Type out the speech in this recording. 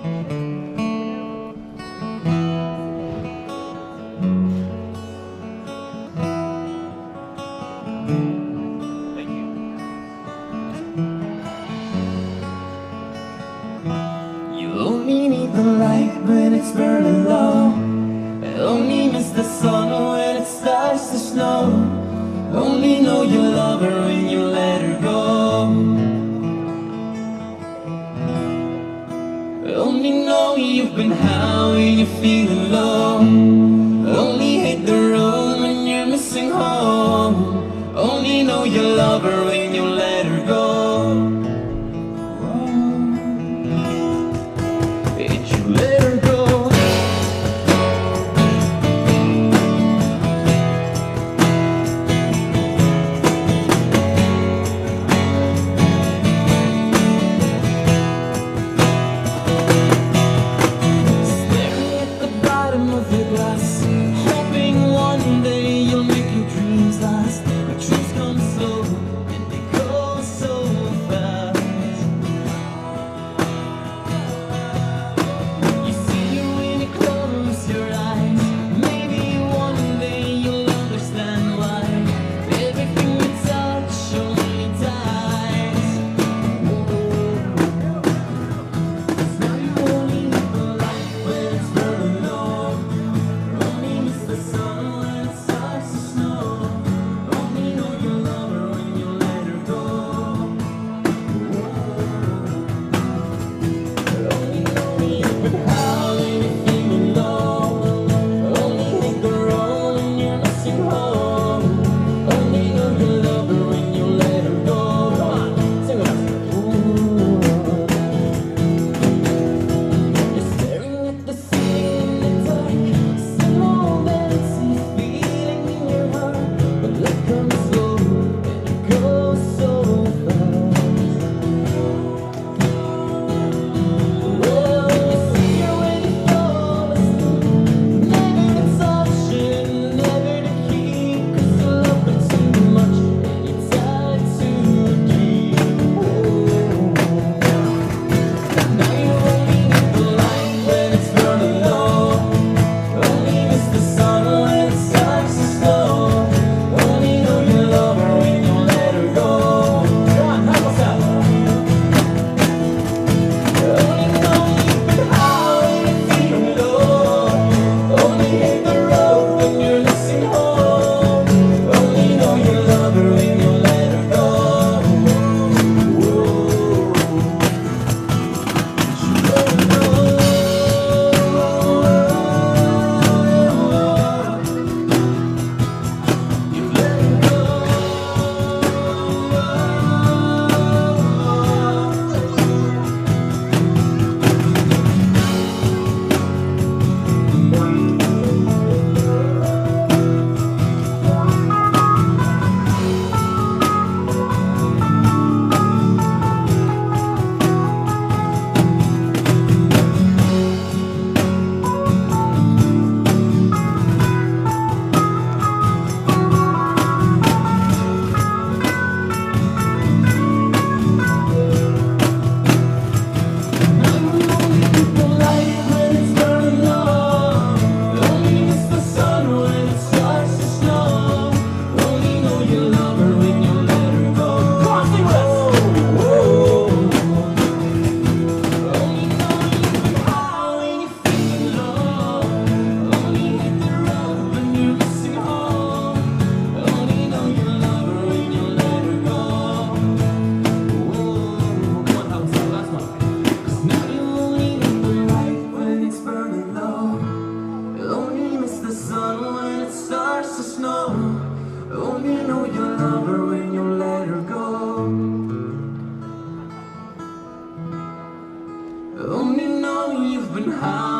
You only need the light when it's burning low. Only miss the sun when it starts to snow. Only know you love her when you let her go. Only know you've been high when you're feeling low. Only hate the road when you're missing home. Only know you love her when you let her go. Did you let her go? Staring at the bottom of your glass, hoping one day you'll make your dreams last. But dreams come slow and they go so fast. You see her when you close your eyes. Maybe one day you'll understand why everything we touch only dies. 'Cause now you only need the light when it's burning low. Only miss the sun when it starts to snow. Only know you love her when you let her go. Only know you've been high when you're feeling low. Only hate the road when you're missing home. Only know you love her when you let her go. Come on, sing with us. You're staring at the ceiling in the dark. Somehow that it's a feeling in your heart. But love comes slow and it goes so fast. Well, you see her when you fall asleep. Never the option, never the key. 'Cause you love her too much and you're tied too deep. Now you only need the light when it's burning low. Only miss the sun when it starts to snow. Only know you love her when you let her go. Come on, help us out. Only know you've been high when you're feeling low. Only hate the road when you're missing home. Only know you love her when you let her go. You let her go. You let her go. Only know you love her when you let her go. Only know you've been high